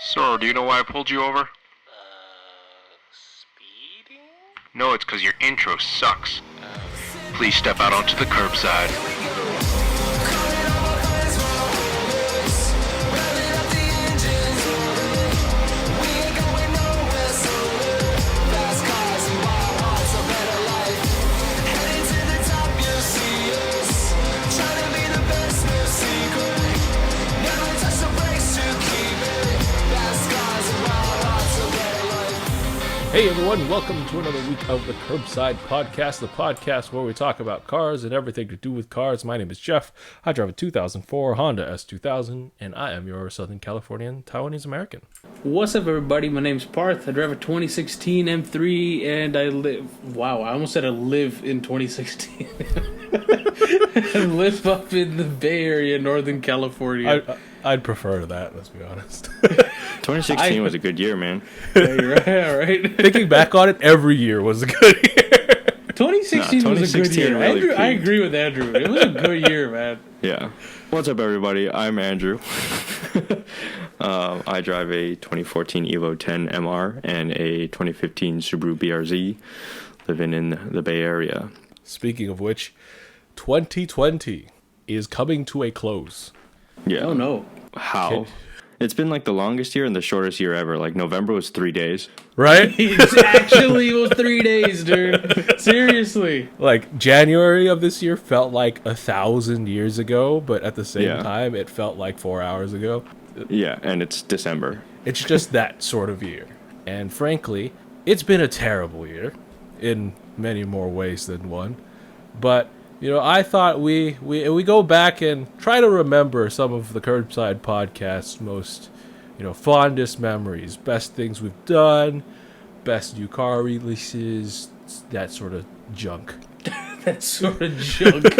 Sir, do you know why I pulled you over? Speeding? No, it's because your intro sucks. Please step out onto the curbside. Hey everyone, welcome to another week of the Curbside Podcast, the podcast where we talk about cars and everything to do with cars. My name is Jeff. I drive a 2004 Honda S2000, and I am your Southern Californian Taiwanese American. What's up, everybody? My name's Parth. I drive a 2016 M3, and I live... Wow, I almost said I live in 2016. I live up in the Bay Area, Northern California. I'd prefer that, let's be honest. 2016 was a good year, man. Yeah, you're right, all right. Thinking back on it, every year was a good year. 2016 was a good year. really Andrew, I peaked. agree with Andrew. It was a good year, man. Yeah. What's up, everybody? I'm Andrew. I drive a 2014 Evo 10 MR and a 2015 Subaru BRZ, living in the Bay Area. Speaking of which, 2020 is coming to a close. Yeah. Oh, no. How? It's been like the longest year and the shortest year ever. Like November was 3 days. Right? It was 3 days, dude. Seriously. Like, January of this year felt like 1,000 years ago, but at the same time, it felt like 4 hours ago. Yeah, and it's December. It's just that sort of year. And frankly, it's been a terrible year in many more ways than one. But, you know, I thought we go back and try to remember some of the Curbside Podcast's most, fondest memories, best things we've done, best new car releases, that sort of junk. That sort of junk.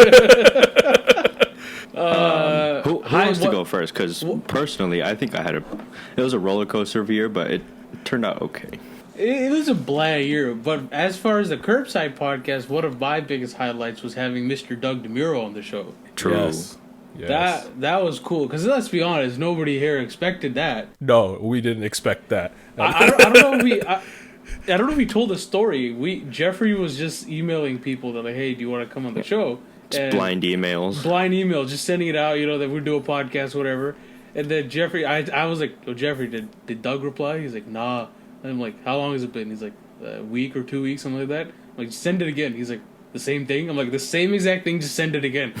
Who wants to go first? Because personally, I think it was a roller coaster of a year, but it turned out okay. It was a bland year, but as far as the Curbside Podcast, one of my biggest highlights was having Mr. Doug DeMuro on the show. True. Yes. That was cool, because let's be honest, nobody here expected that. No, we didn't expect that. I don't know if we told the story. Jeffrey was just emailing people that like, hey, do you want to come on the show? Just blind emails. Blind email, just sending it out, that we do a podcast, whatever. And then Jeffrey, I was like, oh, Jeffrey, did Doug reply? He's like, nah. And I'm like, how long has it been? He's like, a week or 2 weeks, something like that. I'm like, send it again. He's like, the same thing? I'm like, the same exact thing, just send it again.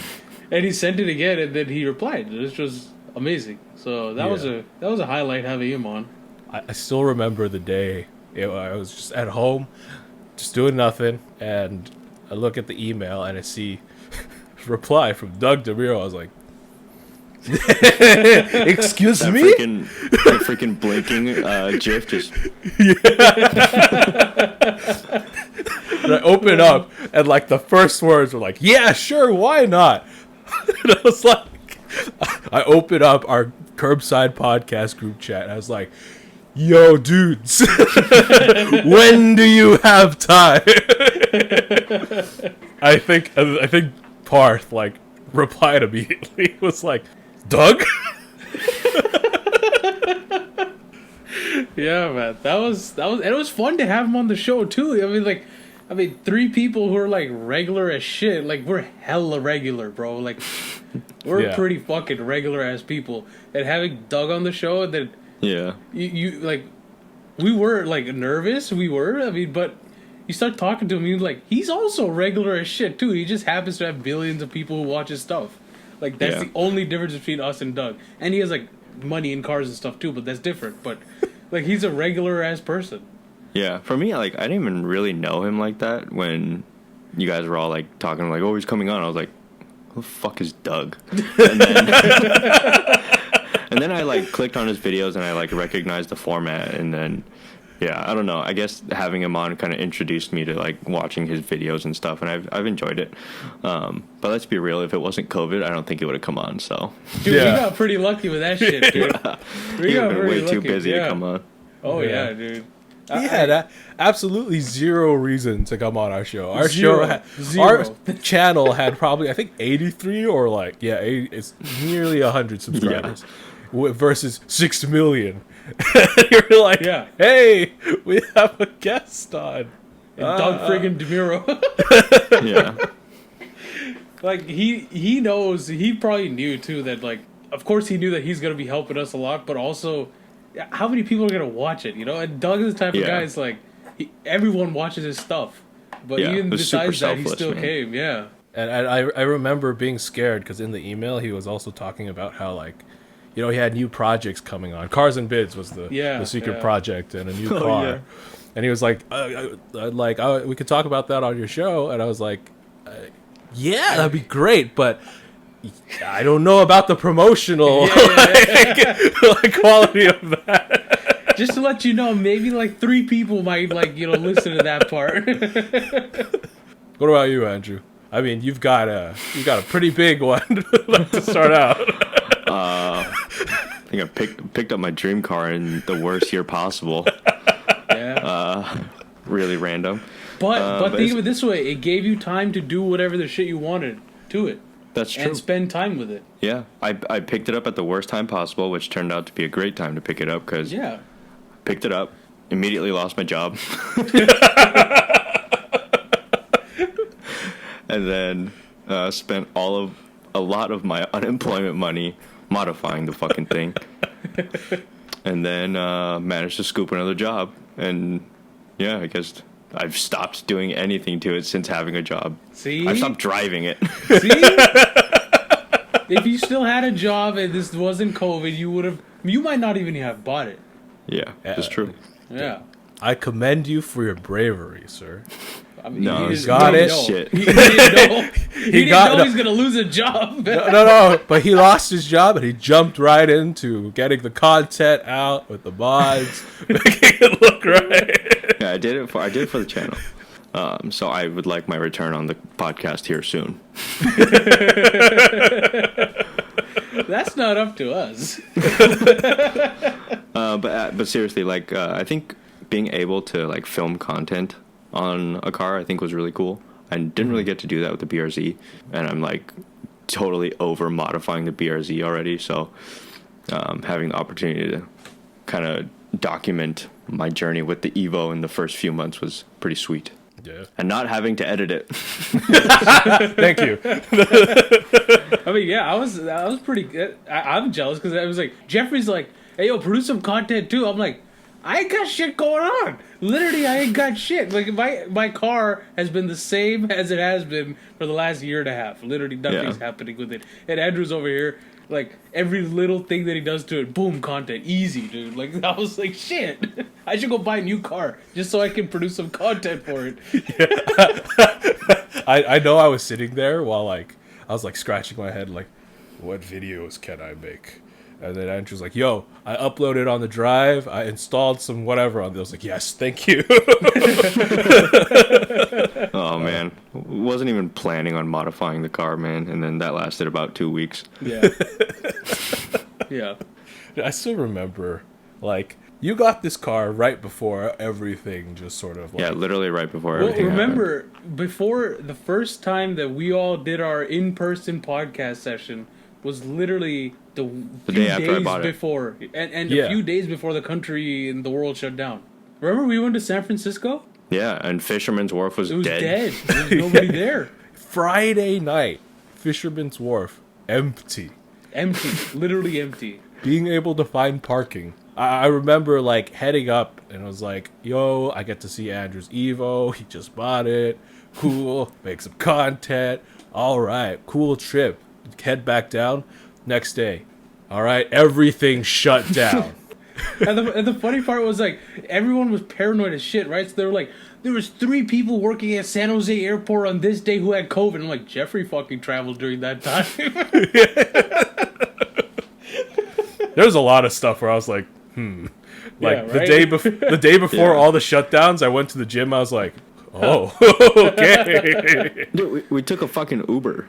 And he sent it again, and then he replied, which was amazing. So that was a highlight having him on. I still remember the day. I was just at home, just doing nothing, and I look at the email, and I see reply from Doug DeMuro. I was like, excuse me? That freaking blinking GIF just... And I open up, and like the first words were like, yeah, sure, why not? And I was like, I open up our Curbside Podcast group chat, and I was like, yo, dudes, when do you have time? I think Parth replied immediately. It was like, Doug? Yeah, man, that was, and it was fun to have him on the show too. I mean, 3 people who are like regular as shit. Like, we're hella regular, bro. Like, we're pretty fucking regular ass people. And having Doug on the show, and then you like, we were like nervous. But you start talking to him, you're like, he's also regular as shit too. He just happens to have billions of people who watch his stuff. Like, that's the only difference between us and Doug. And he has like money and cars and stuff too, but that's different. But like, he's a regular ass person. Yeah, for me, like, I didn't even really know him like that when you guys were all, like, talking, like, oh, he's coming on. I was like, who the fuck is Doug? And then I, like, clicked on his videos and I, like, recognized the format. And then, yeah, I don't know. I guess having him on kind of introduced me to, like, watching his videos and stuff. And I've enjoyed it. But let's be real. If it wasn't COVID, I don't think it would have come on, so. Dude, we got pretty lucky with that shit, dude. He would have been way too busy to come on. Oh, yeah, dude. He had absolutely zero reason to come on our show. Our channel had probably, I think, 83 or it's nearly 100 subscribers. versus 6 million. You're like, Yeah. hey, we have a guest on. And Doug friggin' DeMuro. Yeah. Like, he knows, he probably knew, too, that, like, of course he knew that he's going to be helping us a lot, but also, how many people are going to watch it, you know? And Doug is the type of guy, it's like, everyone watches his stuff. But Yeah, even it was super besides that, he selfless, still man. came, yeah. And I remember being scared because in the email he was also talking about how, like, you know, he had new projects coming on. Cars and Bids was the secret project, and a new car. yeah. And he was like, we could talk about that on your show. And I was like, yeah, that'd be great, but I don't know about the promotional like, quality of that. Just to let you know, maybe like 3 people might, like, you know, listen to that part. What about you, Andrew? I mean, you've got a pretty big one to start out. I think I picked up my dream car in the worst year possible. Yeah. Really random. But think of it this way: it gave you time to do whatever the shit you wanted to it. That's true. And spend time with it. Yeah, I picked it up at the worst time possible, which turned out to be a great time to pick it up because Yeah. picked it up, immediately lost my job, and then spent a lot of my unemployment money modifying the fucking thing, and then managed to scoop another job, and yeah, I guess I've stopped doing anything to it since having a job. See? I've stopped driving it. See? If you still had a job and this wasn't COVID, you might not even have bought it. Yeah, that's true. Yeah. I commend you for your bravery, sir. I mean, No, he it's got didn't it. know. Shit. He didn't know. He didn't got- know no. he's gonna lose a job. No, but he lost his job and he jumped right into getting the content out with the mods, making it look right. Yeah, I did it for the channel. So I would like my return on the podcast here soon. That's not up to us. But seriously, like I think being able to like film content on a car, I think was really cool. I didn't really get to do that with the BRZ, and I'm like totally over modifying the BRZ already. So having the opportunity to kind of document my journey with the Evo in the first few months was pretty sweet. Yeah. And not having to edit it. Thank you. I mean, yeah, I was pretty good. I'm jealous because I was like, Jeffrey's like, hey, yo, produce some content too. I'm like, I ain't got shit going on. Literally, I ain't got shit. Like, my car has been the same as it has been for the last year and a half. Literally, nothing's happening with it. And Andrew's over here, like, every little thing that he does to it, boom, content. Easy, dude. Like, I was like, shit. I should go buy a new car just so I can produce some content for it. I know I was sitting there while, like, I was, like, scratching my head, like, what videos can I make? And then Andrew's like, yo, I uploaded on the drive. I installed some whatever on there. I was like, yes, thank you. Oh, man. Wasn't even planning on modifying the car, man. And then that lasted about 2 weeks. Yeah. Yeah. I still remember, like, you got this car right before everything just sort of, like... Yeah, literally right before Well, everything remember, before the first time that we all did our in-person podcast session was literally the few day after I days bought it. before, and Yeah. a few days before the country and the world shut down. Remember we went to San Francisco? Yeah, and Fisherman's Wharf was, It was dead. dead. There was nobody there. Friday night, Fisherman's Wharf, empty. Empty. Literally empty. Being able to find parking. I remember, like, heading up, and I was like, yo, I get to see Andrew's Evo. He just bought it. Cool. Make some content. All right. Cool trip. Head back down. Next day. All right. Everything shut down. And the funny part was, like, everyone was paranoid as shit, right? So they were like, there was 3 people working at San Jose Airport on this day who had COVID. I'm like, Jeffrey fucking traveled during that time. There was a lot of stuff where I was like, Like, Yeah, the right? day before Yeah. all the shutdowns, I went to the gym. I was like, oh, okay. Dude, we took a fucking Uber.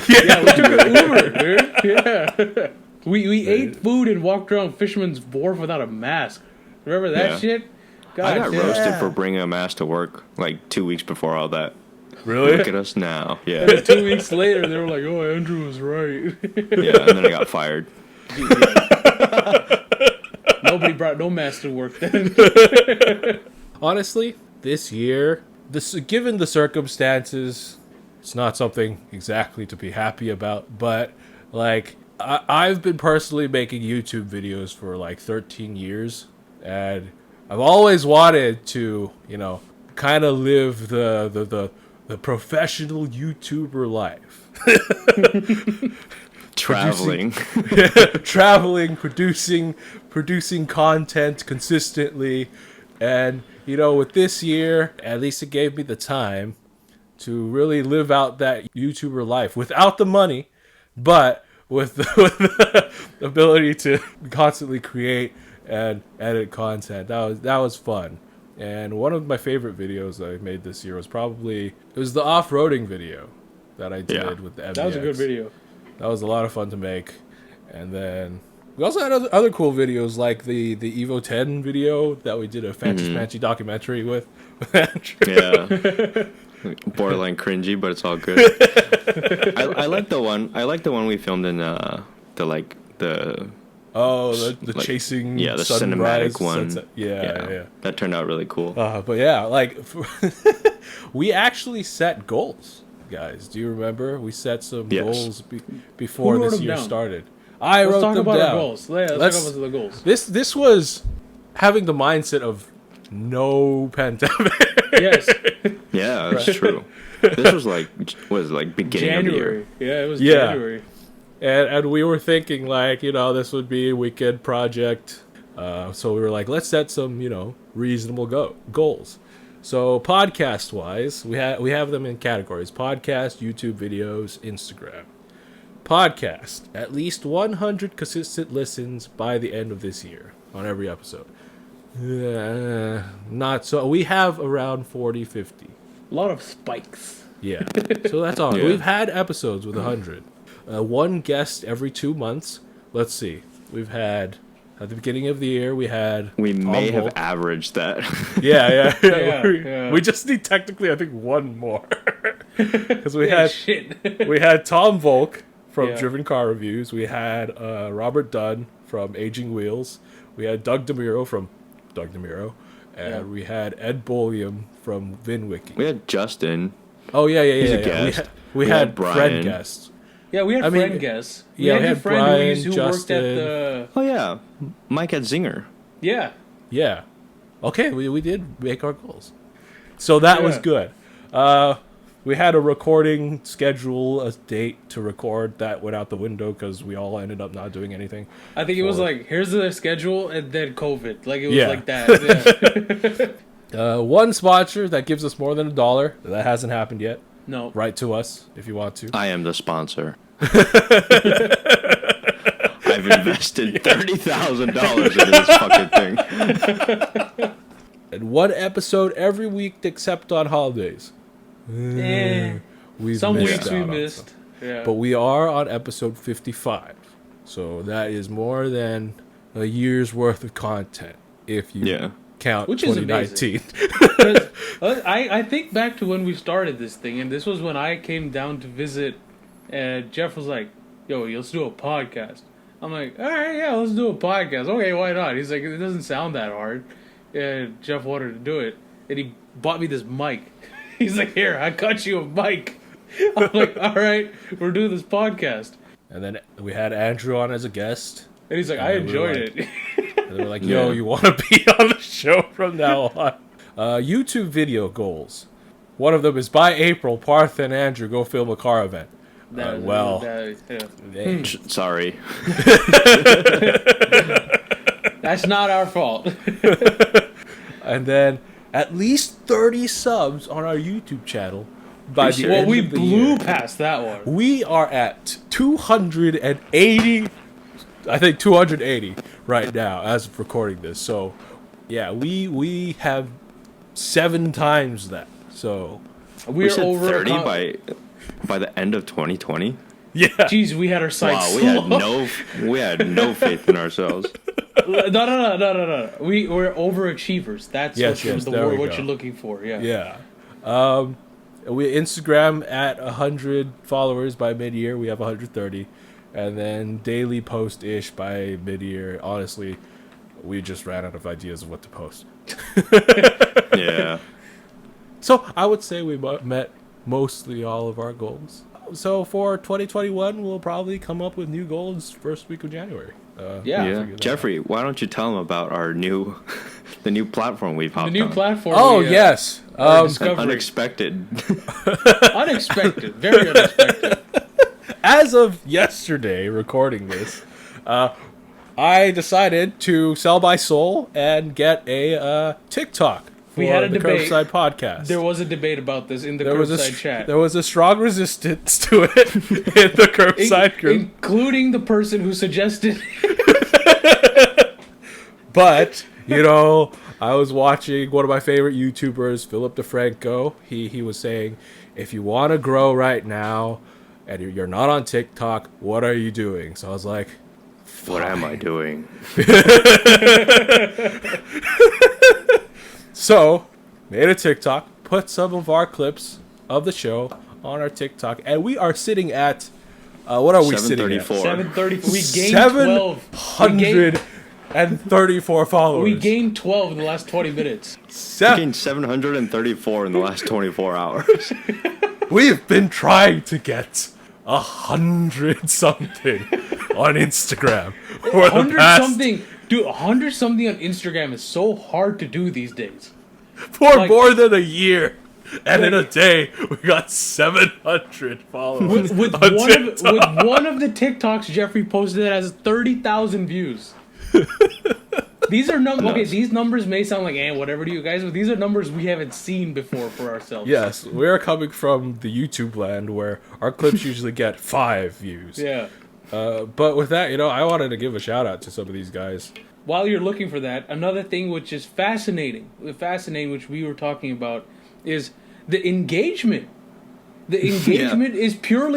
Yeah, we took an Uber, dude. Yeah. We ate food and walked around Fisherman's Wharf without a mask. Remember that Yeah. shit? God I got damn. roasted for bringing a mask to work like 2 weeks before all that. Really? Look at us now. Yeah. 2 weeks later, they were like, oh, Andrew was right. Yeah, and then I got fired. Nobody brought no mask to work then. Honestly, this year, given the circumstances, it's not something exactly to be happy about. But like, I've been personally making YouTube videos for like 13 years, and I've always wanted to, kind of live the professional YouTuber life. Traveling. Traveling, producing content consistently. And, with this year, at least it gave me the time to really live out that YouTuber life without the money, but with the ability to constantly create and edit content. That was fun. And one of my favorite videos that I made this year was the off-roading video that I did with the MDX. That was a good video. That was a lot of fun to make. And then we also had other cool videos like the Evo 10 video that we did a Fancy documentary with Andrew. Yeah. Borderline cringy, but it's all good. I like the one we filmed in the chasing the sunrise, cinematic one. sunset. Yeah. That turned out really cool. But yeah, we actually set goals, guys. Do you remember? We set some goals before this year started. I wrote them down. Let's talk about our goals. Let's talk about the goals. This was having the mindset of no pandemic. Yes. Yeah, that's true. This was beginning January. of the year. Yeah, it was January. And we were thinking this would be a weekend project. So we were like, let's set some, reasonable goals. So podcast wise, we have them in categories: podcast, YouTube videos, Instagram. Podcast, at least 100 consistent listens by the end of this year on every episode. Not so. We have around 40, 50. A lot of spikes. Yeah. So that's all. Yeah. We've had episodes with 100. One guest every 2 months. Let's see. We've had, at the beginning of the year, we may have averaged that. Yeah. We just need technically, I think, one more. Because we had Tom Volk from Driven Car Reviews. We had Robert Dunn from Aging Wheels. We had Doug DeMuro from Doug DeMuro. And we had Ed Bulliam from VinWiki. We had Justin. Oh, yeah. He's a guest. We had Brian. friend guests. Yeah, we had friend guests. We had your friend Brian, who worked at the... Oh, yeah. Mike at Zinger. Yeah. Yeah. Okay, we did make our goals. So that was good. We had a recording schedule, a date to record that went out the window because we all ended up not doing anything. I think it was like, here's the schedule, and then COVID. Like, it was like that. Yeah. One sponsor that gives us more than $1. That hasn't happened yet. No. Write to us if you want to. I am the sponsor. I've invested $30,000 into this fucking thing. And one episode every week except on holidays. Some weeks we missed. Yeah. But we are on episode 55. So that is more than a year's worth of content if you count which 2019. I think back to when we started this thing, and this was when I came down to visit, and Jeff was like, yo, let's do a podcast. I'm like, all right, yeah, let's do a podcast. Okay, why not? He's like, it doesn't sound that hard. And Jeff wanted to do it, and he bought me this mic. He's like, here, I got you a mic. I'm like, all right, we're doing this podcast. And then we had Andrew on as a guest. And he's like, I enjoyed it. And they were like, yo, you want to be on the show from now on? YouTube video goals. One of them is by April, Parth and Andrew go film a car event. Sorry. That's not our fault. And then at least 30 subs on our YouTube channel by the end we of the blew year. past that one. We are at 280, I think 280 right now as of recording this. So, yeah, we have 7 times that. So we said over 30 by the end of 2020. Yeah. Jeez, we had our sights. Wow, we had no faith in ourselves. No. We're overachievers. That's what you're looking for. Yeah. Yeah. We Instagram at 100 followers by mid-year. We have 130. and then daily post-ish by mid-year. Honestly, we just ran out of ideas of what to post. Yeah. So I would say we met mostly all of our goals. So for 2021, we'll probably come up with new goals first week of January. Yeah. Jeffrey, why don't you tell them about our new, the new platform we've hopped The new on? platform. Oh, yes. Discovery. Unexpected. Unexpected. Very unexpected. As of yesterday, recording this, I decided to sell my soul and get a TikTok for We had a the debate. Curbside podcast. There was a debate about this in the There was Curbside chat. There was a strong resistance to it in the Curbside group. Including the person who suggested But, you know, I was watching one of my favorite YouTubers, Philip DeFranco. He was saying, if you want to grow right now and you're not on TikTok, what are you doing? So I was like, What am I doing? so made a TikTok, put some of our clips of the show on our TikTok, and we are sitting at, what are we sitting at? 734. 730. We gained 12. 734 followers. We gained 12 in the last 20 minutes. Gained 734 in the last 24 hours. We've been trying to get 100 something on Instagram for the 100 past something. Dude, 100 something on Instagram is so hard to do these days. for like- more than a year. And in a day, we got 700 followers. With on one TikTok. with one of the TikToks Jeffrey posted that has 30,000 views. These are numbers. Okay, these numbers may sound like whatever to you guys, but these are numbers we haven't seen before for ourselves. Yes, we are coming from the YouTube land where our clips usually get 5 views. Yeah. But with that, you know, I wanted to give a shout out to some of these guys. While you're looking for that, another thing which is fascinating, which we were talking about, is the engagement. The engagement is pure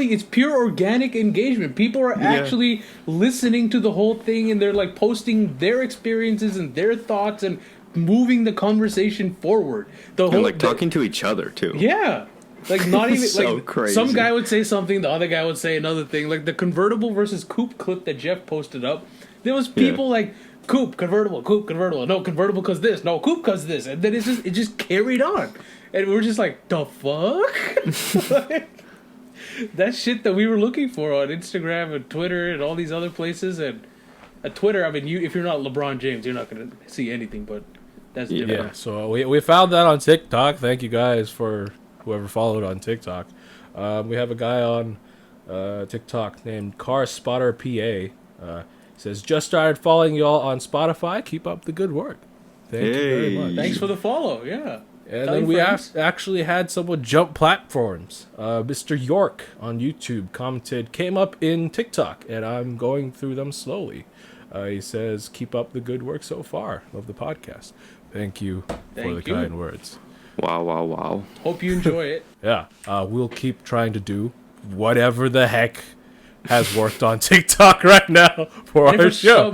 organic engagement. People are actually listening to the whole thing, and they're like posting their experiences and their thoughts and moving the conversation forward. And talking to each other too. Yeah. Like not even So like crazy. some guy would say something, the other guy would say another thing. Like the convertible versus coupe clip that Jeff posted up. There was people like coupe, convertible, no convertible cause this, no coupe cause this, and then it just carried on. And we were just like, the fuck? Like, that shit that we were looking for on Instagram and Twitter and all these other places. And at Twitter, I mean, if you're not LeBron James, you're not going to see anything, but that's different. Yeah, so we found that on TikTok. Thank you guys for whoever followed on TikTok. We have a guy on TikTok named Car Spotter PA. Says, just started following y'all on Spotify. Keep up the good work. Thank you very much. Thanks for the follow, yeah. And Tell then your we friends. actually had someone jump platforms. Mr. York on YouTube commented, came up in TikTok, and I'm going through them slowly. He says, keep up the good work so far of the podcast. Thank you for the Thank you. kind words. Wow. Hope you enjoy it. Yeah, we'll keep trying to do whatever the heck has worked on TikTok right now for And our if show.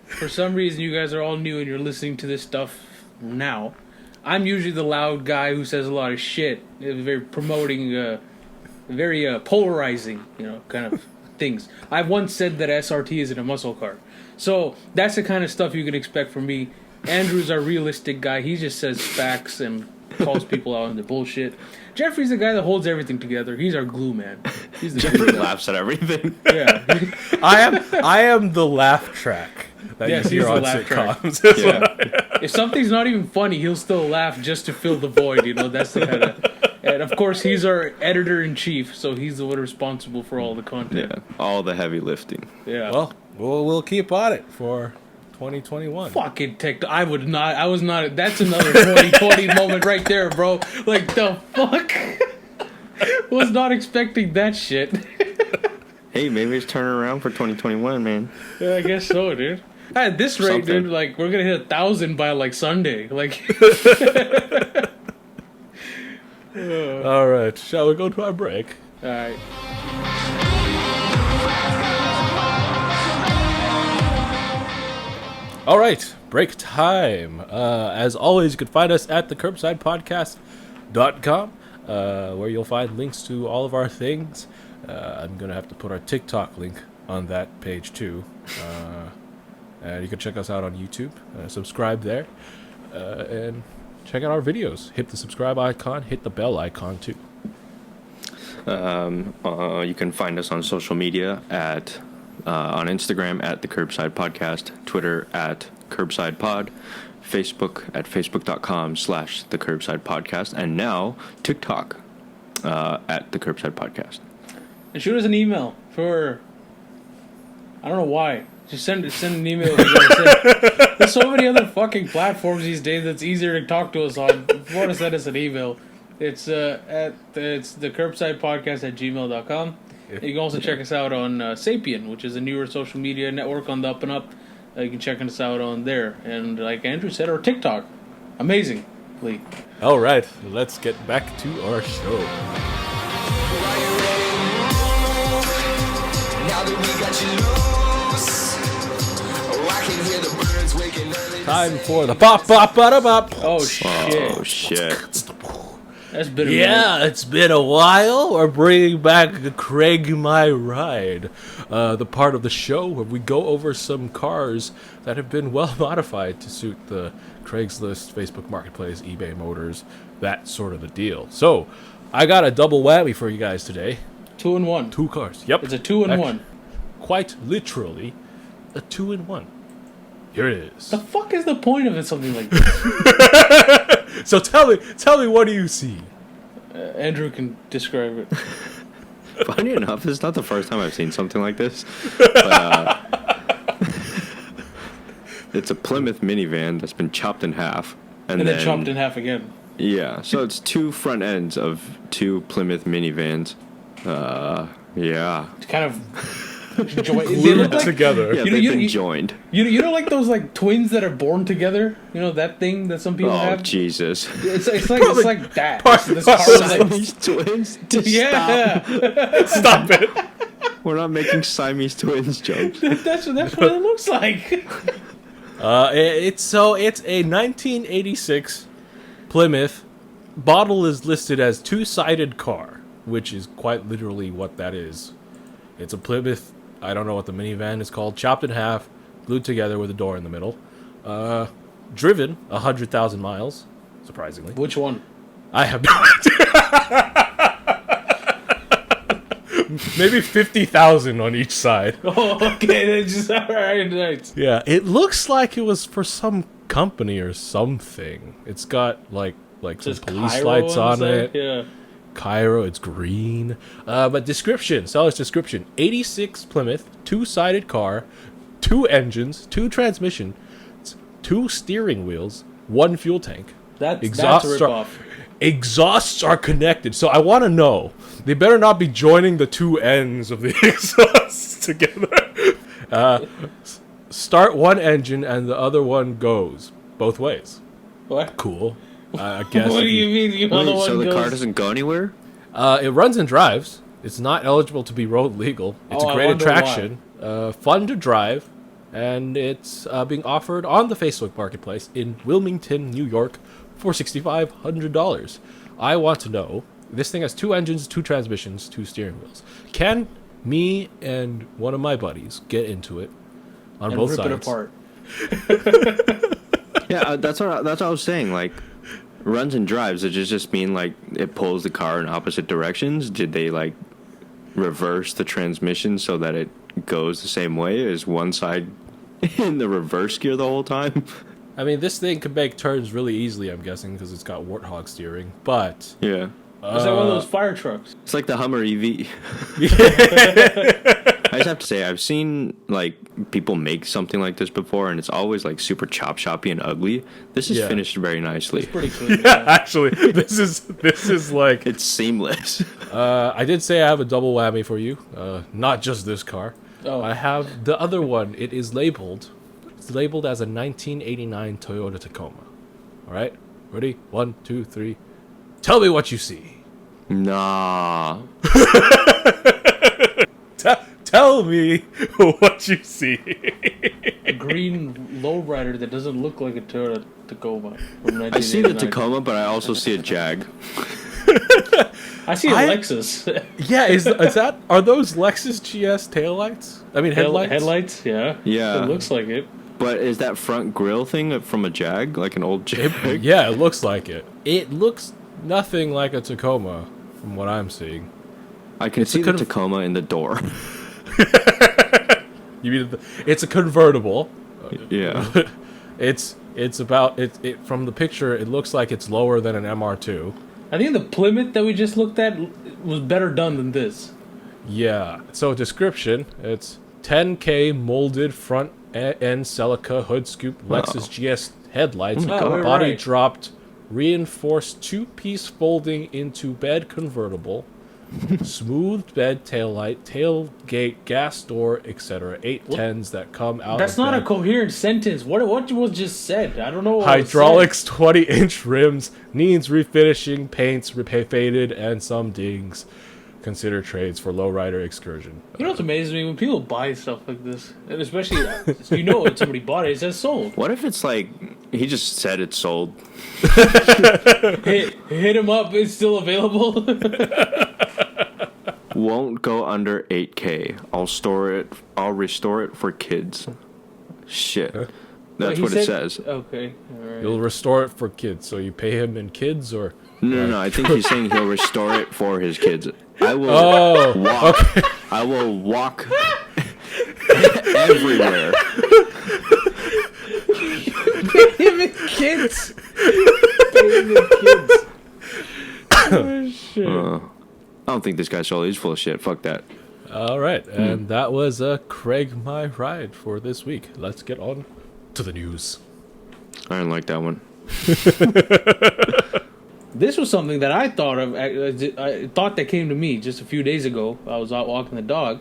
for some reason you guys are all new and you're listening to this stuff now, I'm usually the loud guy who says a lot of shit. It's very promoting, very polarizing, kind of things. I once said that SRT isn't a muscle car. So that's the kind of stuff you can expect from me. Andrew's our realistic guy. He just says facts and calls people out on their bullshit. Jeffrey's the guy that holds everything together. He's our glue man. He's the Jeffrey glue guy. laughs at everything. Yeah. I am the laugh track that Yes, you he's hear the on laugh track. sitcoms. Yeah. If something's not even funny, he'll still laugh just to fill the void. That's the kind of. And of course, he's our editor in chief, so he's the one responsible for all the content. Yeah, all the heavy lifting. Yeah. Well, we'll keep on it for 2021. Fucking TikTok. I was not. That's another 2020 moment right there, bro. Like the fuck. Was not expecting that shit. Hey, maybe it's turning around for 2021, man. Yeah, I guess so, dude. At this rate, Something. dude, like we're gonna hit 1,000 by like Sunday. Like. All right, shall we go to our break? All right. All right, break time. As always, you can find us at thecurbsidepodcast.com, where you'll find links to all of our things. I'm going to have to put our TikTok link on that page too. And you can check us out on YouTube. Subscribe there. And check out our videos. Hit the subscribe icon. Hit the bell icon too. You can find us on social media on Instagram at the Curbside Podcast, Twitter at Curbside Pod, Facebook at facebook.com/the Curbside Podcast, and now TikTok at the Curbside Podcast. And shoot us an email for, I don't know why. Just send an email. If you guys There's so many other fucking platforms these days that's easier to talk to us on. If you want to send us an email, it's the Curbside Podcast at gmail.com. You can also check us out on Sapien, which is a newer social media network on the up and up. You can check us out on there. And like Andrew said, or TikTok. Amazingly. All right, let's get back to our show. Now that we got you loose, I can hear the birds waking early. Time for the bop bop bada bop. Oh shit. Oh, shit. That's been a Yeah, it's been a while. We're bringing back Craig My Ride, the part of the show where we go over some cars that have been well modified to suit the Craigslist, Facebook Marketplace, eBay Motors, that sort of a deal. So, I got a double whammy for you guys today. 2-in-1. 2 cars. Yep. It's a 2-in-1. Quite literally, a 2-in-1. Here it is. The fuck is the point of it? Something like this? So tell me, what do you see? Andrew can describe it. Funny enough, it's not the first time I've seen something like this. But, it's a Plymouth minivan that's been chopped in half. And then chopped in half again. Yeah, so it's 2 front ends of 2 Plymouth minivans. Yeah. It's kind of they look like together. Yeah, they've been joined. You know, like those like twins that are born together. You know that thing that some people Oh, have. Jesus. It's like that. This car is like, Siamese twins? Just yeah, Stop it. Stop. We're not making Siamese twins jokes. that's what it looks like. It's a 1986 Plymouth. Model is listed as 2-sided car, which is quite literally what that is. It's a Plymouth. I don't know what the minivan is called. Chopped in half, glued together with a door in the middle. Driven 100,000 miles, surprisingly. Which one? I have no idea. Maybe 50,000 on each side. Oh, okay. That's just all right. Yeah, it looks like it was for some company or something. It's got like some Just police Cairo lights on the it. side? Yeah. Cairo, it's green. But description, seller's description. 86 Plymouth, 2-sided car, 2 engines, 2 transmission, 2 steering wheels, 1 fuel tank. That's a ripoff. Exhausts are connected. So I want to know, they better not be joining the 2 ends of the exhausts together. Start one engine and the other one goes both ways. What? Cool. I guess. What do you mean? You know Wait, so the car goes... doesn't go anywhere? It runs and drives. It's not eligible to be road legal. It's a great attraction. Fun to drive. And it's being offered on the Facebook Marketplace in Wilmington, New York for $6,500. I want to know, this thing has 2 engines, 2 transmissions, 2 steering wheels. Can me and one of my buddies get into it on and both rip sides? it apart. Yeah, that's what I was saying. Like, runs and drives, does it just mean like it pulls the car in opposite directions? Did they like reverse the transmission so that it goes the same way? Is one side in the reverse gear the whole time? I mean, this thing can make turns really easily, I'm guessing, because it's got warthog steering. But Yeah. Is that one of those fire trucks? It's like the Hummer EV. I just have to say, I've seen like people make something like this before, and it's always like super chop choppy and ugly. This is Yeah. finished very nicely. It's pretty clean. yeah, actually, this is like It's seamless. I did say I have a double whammy for you. Not just this car. Oh. I have the other one. It is labeled. It's labeled as a 1989 Toyota Tacoma. All right, ready? 1, 2, 3. Tell me what you see. Nah. Tell me what you see. A green lowrider that doesn't look like a Toyota Tacoma from 1989. I see the Tacoma, but I also see a Jag. I see a Lexus. Yeah, is that are those Lexus GS taillights? I mean headlights. Headlights, yeah. Yeah. It looks like it. But is that front grille thing from a Jag, like an old Jag? Yeah, it looks like it. It looks nothing like a Tacoma, from what I'm seeing. I can see the Tacoma in the door. You mean it's a convertible? Yeah. It's about it from the picture. It looks like it's lower than an MR2. I think the Plymouth that we just looked at was better done than this. Yeah. So description: it's 10K molded front end Celica hood scoop Lexus GS headlights, God. body Right. dropped, reinforced two-piece folding into bed convertible, smoothed bed taillight, tailgate, gas door, etc. 810s that come out. That's of not bed. a coherent sentence. What was just said? I don't know. What was Hydraulics, 20-inch rims, needs refinishing, paints, faded, and some dings. Consider trades for lowrider excursion. said. You know what's amazing me when people buy stuff like this, and especially when somebody bought it, it says sold. What if it's like he just said it's sold? Hit him up. It's still available. Won't go under 8K. I'll restore it for kids. Shit. That's He what said- it says. Okay. All right. You'll restore it for kids, so you pay him in kids or... No, I think he's saying he'll restore it for his kids. I will walk. I will walk everywhere. Even kids. Even kids. Oh shit. I don't think this guy's sold. He's full of shit. Fuck that. All right, and that was Craig My Ride for this week. Let's get on to the news. I didn't like that one. This was something that I thought of. I thought that came to me just a few days ago. I was out walking the dog,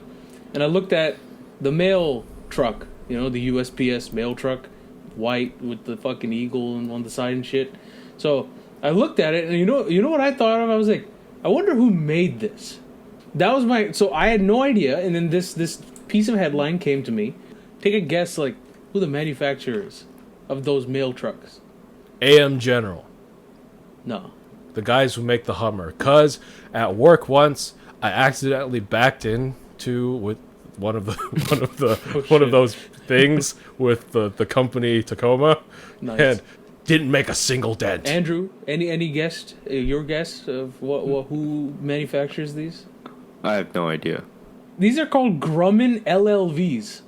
and I looked at the mail truck. You know, the USPS mail truck, white with the fucking eagle on the side and shit. So I looked at it, and you know what I thought of? I was like, I wonder who made this. That was my. So I had no idea, and then this piece of headline came to me. Take a guess, like who the manufacturer is of those mail trucks. AM General, No. the guys who make the Hummer. Cause at work once, I accidentally backed into with one of those things with the company Tacoma, Nice. and didn't make a single dent. Andrew, any guess? Your guess of what who manufactures these? I have no idea. These are called Grumman LLVs.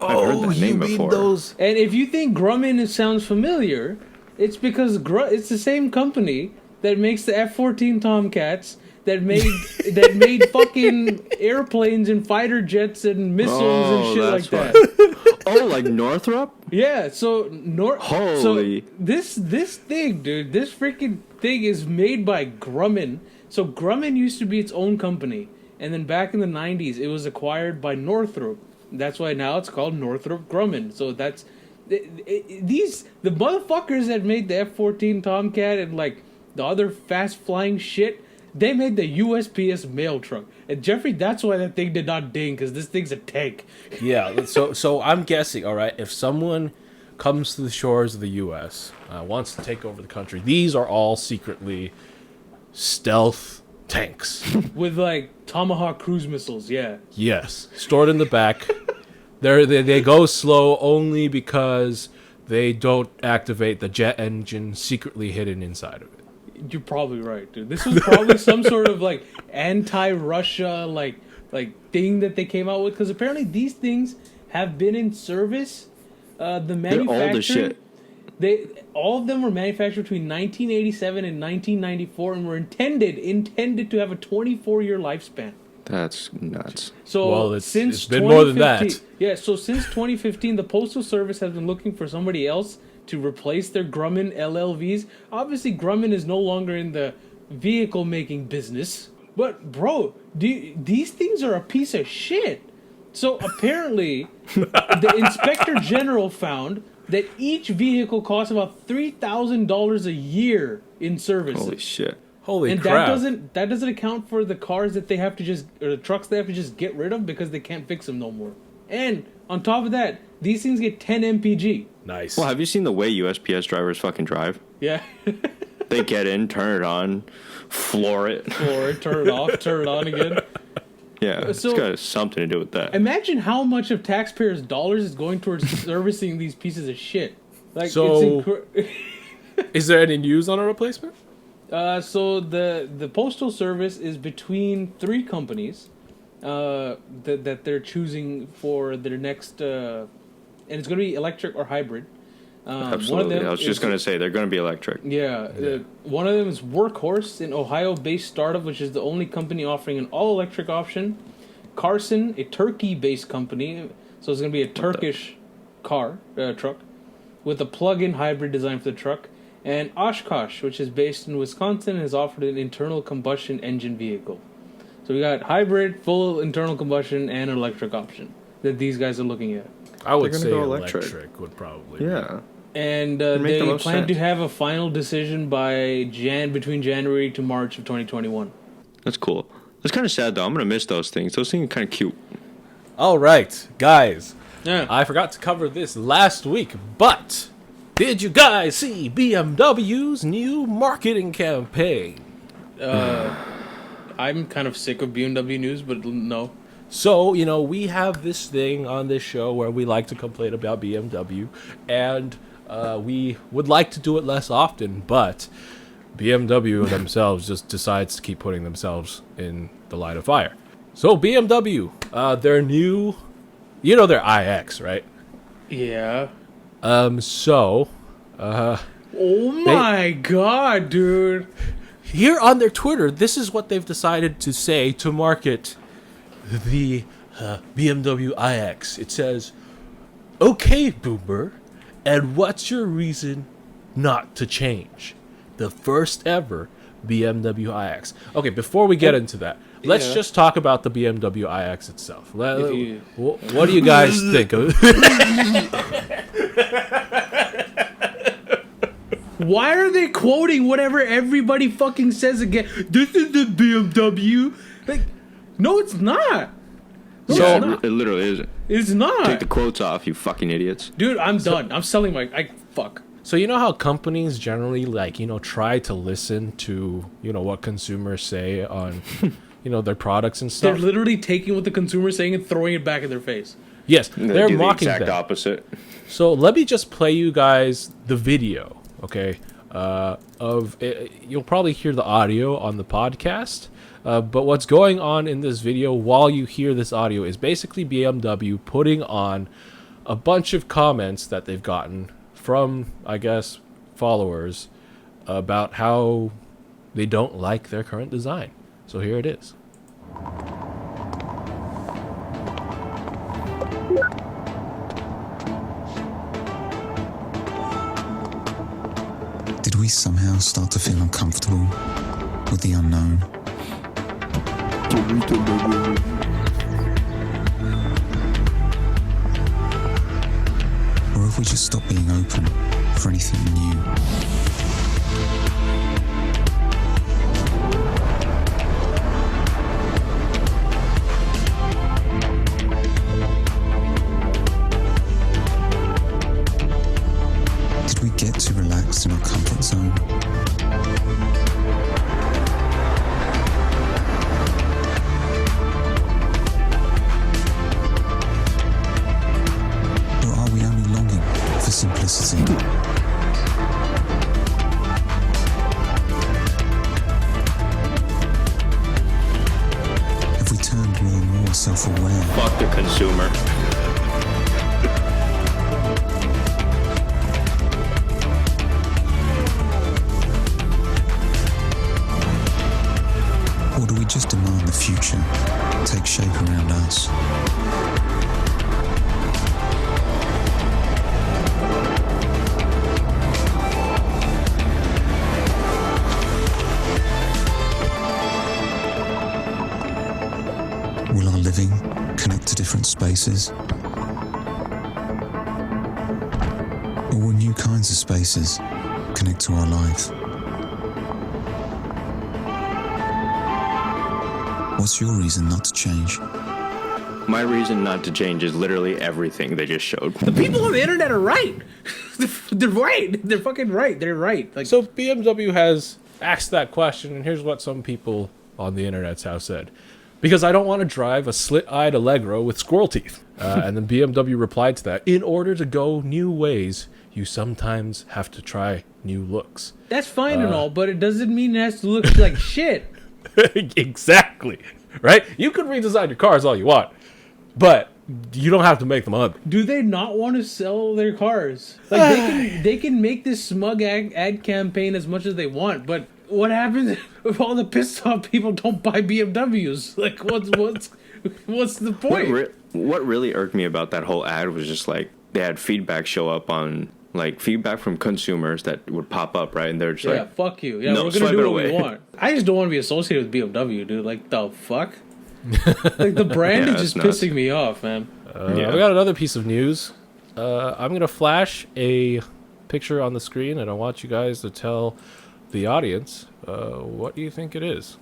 I've heard that name before. And if you think Grumman sounds familiar, it's because it's the same company that makes the F-14 Tomcats that made fucking airplanes and fighter jets and missiles and shit like that's that. Oh, like Northrop? Yeah, so Holy. So this thing, dude, this freaking thing is made by Grumman. So Grumman used to be its own company, and then back in the 90s, it was acquired by Northrop. That's why now it's called Northrop Grumman. So that's the motherfuckers that made the F-14 Tomcat and like the other fast flying shit. They made the USPS mail truck. And Jeffrey, that's why that thing did not ding, because this thing's a tank. Yeah, so I'm guessing, all right, if someone comes to the shores of the U.S., wants to take over the country, these are all secretly stealth tanks. With like Tomahawk cruise missiles, yeah. Yes, stored in the back. They go slow only because they don't activate the jet engine secretly hidden inside of it. You're probably right, dude. This was probably some sort of like anti-Russia like thing that they came out with, because apparently these things have been in service. The manufacturing, They're old as shit. All of them were manufactured between 1987 and 1994, and were intended to have a 24-year lifespan. That's nuts. So Well, it's since been more than that. 2015 Yeah, so since 2015, the Postal Service has been looking for somebody else to replace their Grumman LLVs. Obviously, Grumman is no longer in the vehicle making business. But bro, these things are a piece of shit. So apparently, the Inspector General found that each vehicle costs about $3,000 a year in services. Holy shit. Holy And crap. that doesn't account for the cars that they have to or the trucks they have to just get rid of because they can't fix them no more. And on top of that, these things get 10 mpg. Nice. Well, have you seen the way USPS drivers fucking drive? Yeah. They get in, turn it on, floor it. Or turn it off, turn it on again. Yeah, So- it's got something to do with that. Imagine how much of taxpayers' dollars is going towards servicing these pieces of shit. Like, So- it's Is there any news on a replacement? so the postal service is between three companies that they're choosing for their next, and it's going to be electric or hybrid. Absolutely. One of them I was just is- going to say they're going to be electric. Yeah, one of them is Workhorse, an Ohio-based startup, which is the only company offering an all-electric option. Carson, a Turkey-based company, so it's going to be a Turkish truck, with a plug-in hybrid design for the truck. And Oshkosh, which is based in Wisconsin, has offered an internal combustion engine vehicle. So we got hybrid, full internal combustion, and an electric option that these guys are looking at. I would gonna say go electric would probably. Yeah. And make the they most plan to sense. have a final decision by between January to March of 2021. That's cool. It's kind of sad, though. I'm going to miss those things. Those things are kind of cute. All right, guys. Yeah. I forgot to cover this last week, but did you guys see BMW's new marketing campaign? I'm kind of sick of BMW news, but no. So, you know, we have this thing on this show where we like to complain about BMW, and we would like to do it less often, but BMW themselves just decides to keep putting themselves in the light of fire. So, BMW, their new, you know, their iX, right? Yeah. So, Oh my god, dude. here on their Twitter, this is what they've decided to say to market the BMW iX. It says, "Okay, Boomer, and what's your reason not to change? The first ever BMW iX." Okay, before we get into that, let's Yeah. just talk about the BMW iX itself. If you- What do you guys think of Why are they quoting whatever everybody fucking says again? This is the BMW. Like, no, it's not. No, So- it's not. It literally isn't. It's not. Take the quotes off, you fucking idiots. Dude, I'm done. I'm selling fuck. So you know how companies generally try to listen to, what consumers say on, their products and They're stuff? literally taking what the conser's saying and throwing it back in their face. Yes, They they're do the mocking exact them. opposite. So let me just play you guys the video, okay? You'll probably hear the audio on the podcast, but what's going on in this video while you hear this audio is basically BMW putting on a bunch of comments that they've gotten from, I guess, followers about how they don't like their current design. So here it is. Did we somehow start to feel uncomfortable with the unknown? Or have we just stopped being open for anything new? Did we get too relaxed in our comfort zone? Or are we only longing for simplicity? Have we turned more and more self-aware? Fuck the consumer. Or do we just demand the future take shape around us? Will our living connect to different spaces? Or will new kinds of spaces connect to our lives? What's your reason not to change? My reason not to change is literally everything they just showed. The people on the internet are right. They're right. They're fucking right. They're right. Like, So BMW has asked that question, and here's what some people on the internet's have said. Because I don't want to drive a slit-eyed Allegro with squirrel teeth. And then BMW replied to that, in order to go new ways, you sometimes have to try new looks. that's fine and all, but it doesn't mean it has to look like shit. Exactly. Right? You can redesign your cars all you want, but you don't have to make them ugly. Do they not want to sell their cars? Like they can make this smug ad campaign as much as they want, but what happens if all the pissed off people don't buy BMWs? Like what's the point? What really irked me about that whole ad was just like they had feedback show up on like feedback from consumers that would pop up, right? And they're just Yeah, like, fuck you. Yeah, no, we're gonna swipe do it what we away. want. I just don't want to be associated with BMW, dude. Like the fuck? Like the brand Yeah, is just that's nuts. pissing me off, man. Yeah. I got another piece of news. I'm going to flash a picture on the screen, and I want you guys to tell the audience what do you think it is.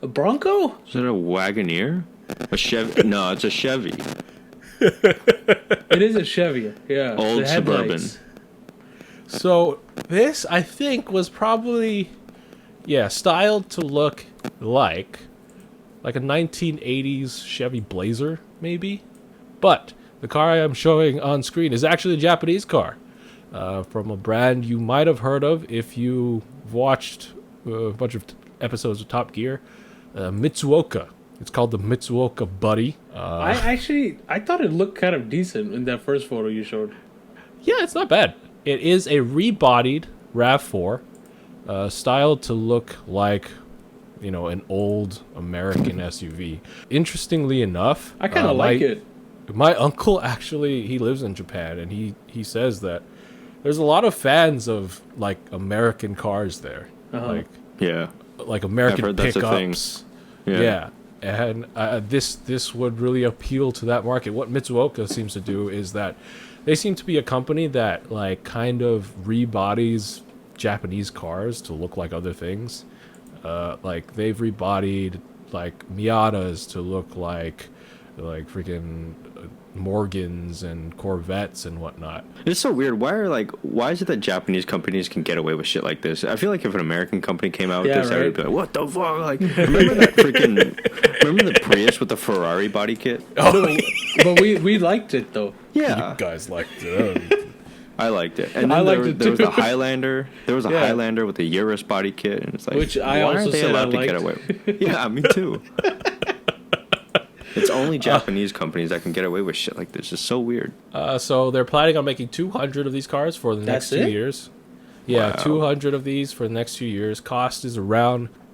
A Bronco? is it a Wagoneer? A Chevy? No, it's a Chevy. It is a Chevy. Yeah. Old the Suburban. headlights. So this, I think, was probably, styled to look like a 1980s Chevy Blazer, maybe. But the car I am showing on screen is actually a Japanese car from a brand you might have heard of if you watched a bunch of episodes of Top Gear, Mitsuoka. It's called the Mitsuoka Buddy. I thought it looked kind of decent in that first photo you showed. Yeah, it's not bad. It is a rebodied RAV4, styled to look like, an old American SUV. Interestingly enough, I kind of like it. My uncle actually, he lives in Japan, and he says that there's a lot of fans of like American cars there, Yeah. like American I've heard that's a thing. pickups. Yeah. And this would really appeal to that market. What Mitsuoka seems to do is that they seem to be a company that like kind of rebodies Japanese cars to look like other things. Like they've rebodied like Miatas to look like freaking Morgans and Corvettes and whatnot. It's so weird. Why is it that Japanese companies can get away with shit like this? I feel like if an American company came out with Yeah, this, I right. would be like, what the fuck? Like, remember the Prius with the Ferrari body kit? Oh, But we liked it though. Yeah. you guys liked it. I liked it. And I then liked it there was too. a Highlander. There was a Yeah. Highlander with a Urus body kit, and it's like, Which I why also are they said I allowed to get liked. away? Yeah, me too. It's only Japanese companies that can get away with shit like this. It's so weird. So they're planning on making 200 of these cars for the next That's 2 it? years. Yeah, Wow. 200 of these for the next 2 years. Cost is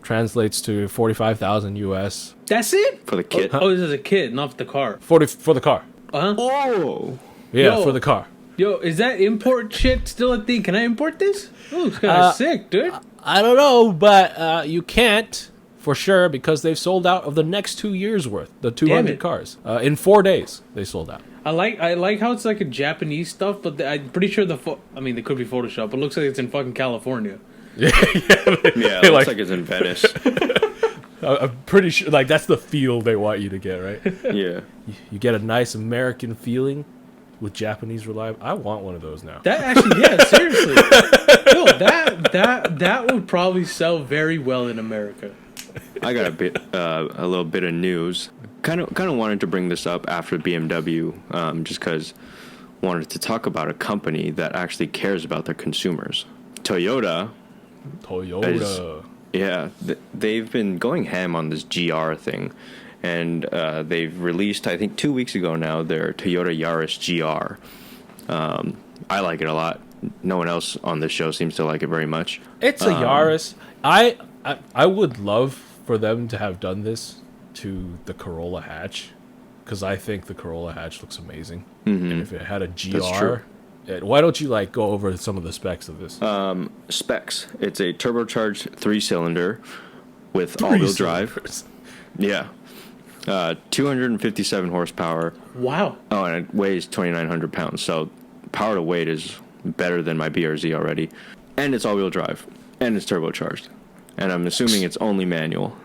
translates to 45,000 US. That's it? For the kit. Oh, this is a kid, not the car. 40 for the car. Oh! Yeah, Yo. for the car. Yo, is that import shit still a thing? Can I import this? Oh, it's kind of sick, dude. I don't know, but you can't for sure because they've sold out of the next 2 years worth, the 200 it. cars. In 4 days, they sold out. I like how it's like a Japanese stuff, but I'm pretty sure I mean, they could be Photoshop, but it looks like it's in fucking California. Yeah, it looks like it's in Venice. I'm pretty sure, like, that's the feel they want you to get, right? Yeah. You get a nice American feeling with Japanese reliable. I want one of those now. That actually, yeah, seriously. Yo, that would probably sell very well in America. I got a little bit of news. Kind of wanted to bring this up after BMW, just because wanted to talk about a company that actually cares about their consumers. Toyota. Yeah, they've been going ham on this GR thing, and they've released, I think 2 weeks ago now, their Toyota Yaris GR. I like it a lot. No one else on this show seems to like it very much. It's a Yaris. I would love for them to have done this to the Corolla hatch, because I think the Corolla hatch looks amazing. And if it had a GR, That's true. Why don't you like go over some of the specs of this? Specs. It's a turbocharged 3-cylinder with all-wheel drive. Cylinders. Yeah. 257 horsepower. Wow. Oh, and it weighs 2,900 pounds. So power to weight is better than my BRZ already. And it's all-wheel drive. And it's turbocharged. And I'm assuming it's only manual.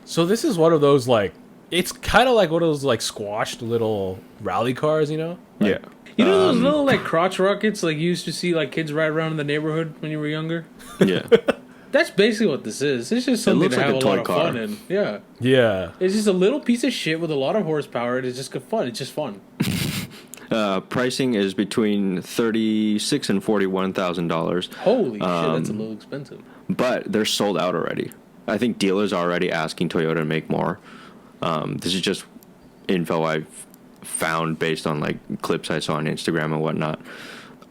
So this is one of those like it's kind of like one of those like squashed little rally cars, you know? Yeah. You know those little like crotch rockets like you used to see like kids ride around in the neighborhood when you were younger? Yeah. That's basically what this is. It's just something looks to like have a a toy lot of car. fun in. Yeah. Yeah. It's just a little piece of shit with a lot of horsepower. It's just good fun. It's just fun. Pricing is between $36,000 and $41,000, Holy shit, that's a little expensive. but they're sold out already. I think dealers are already asking Toyota to make more. This is just info I've found based on like clips I saw on Instagram and whatnot.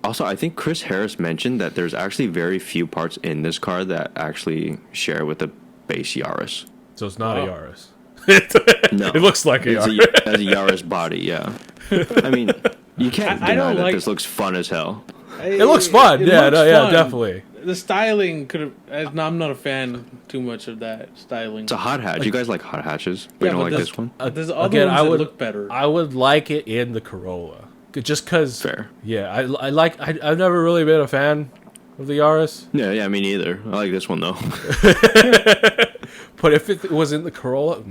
Also, I think Chris Harris mentioned that there's actually very few parts in this car that actually share with the base Yaris. So it's not Oh. a Yaris. No, It looks like a it's Yaris. as a Yaris body. Yeah, I mean, you can't I deny don't that like- this looks fun as hell. It looks fun. It Yeah, looks no, yeah, fun. definitely. The styling could have. I'm not a fan too much of that styling. It's a hot hatch. You guys like hot hatches? We Yeah, don't but like this- this one. There's other Again, ones I that would look better. I would like it in the Corolla, just because. Fair. Yeah, I've never really been a fan of the Yaris, Yeah, me neither. I like this one though. but if it was in the Corolla,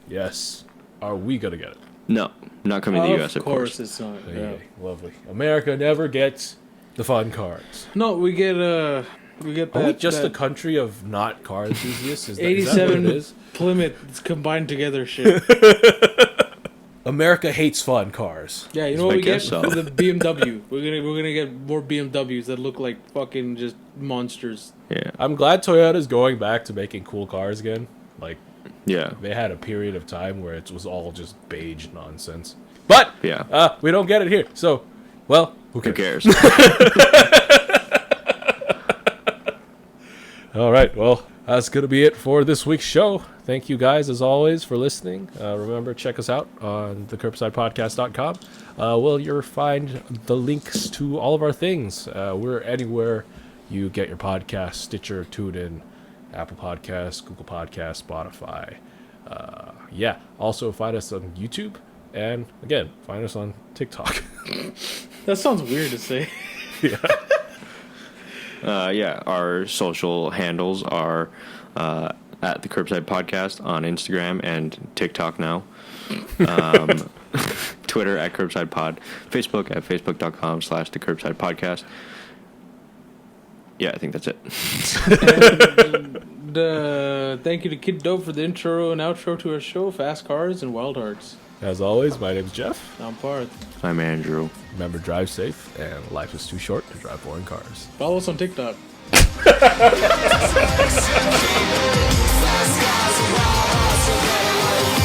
yes, are we gonna get it? No, not coming to the US, of course, it's not. Yeah. Okay, lovely. America never gets the fun cars. No, we get Are we that, just a that country of not car enthusiasts? Is that what 87 it is? Plymouth combined together shit. America hates fun cars. Yeah, you know what I we get? guess so. The BMW. We're gonna get more BMWs that look like fucking just monsters. Yeah, I'm glad Toyota's going back to making cool cars again. Like, yeah, they had a period of time where it was all just beige nonsense. But yeah. we don't get it here. So, well, who Who cares? cares? All right, well, that's going to be it for this week's show. Thank you guys, as always, for listening. Remember, check us out on the curbsidepodcast.com. Well, you'll find the links to all of our things. We're anywhere you get your podcast: Stitcher, TuneIn, Apple Podcasts, Google Podcasts, Spotify. Yeah, also find us on YouTube. And, again, find us on TikTok. That sounds weird to say. Yeah, our social handles are at the Curbside Podcast on Instagram and TikTok now. Twitter at Curbside Pod. Facebook at facebook.com/the Curbside Podcast. Yeah, I think that's it. Thank you to Kid Dope for the intro and outro to our show, Fast Cars and Wild Hearts. As always, my name's Jeff. I'm Parth. I'm Andrew. Remember, drive safe, and life is too short to drive boring cars. Follow us on TikTok. Fast cars and wild hearts, so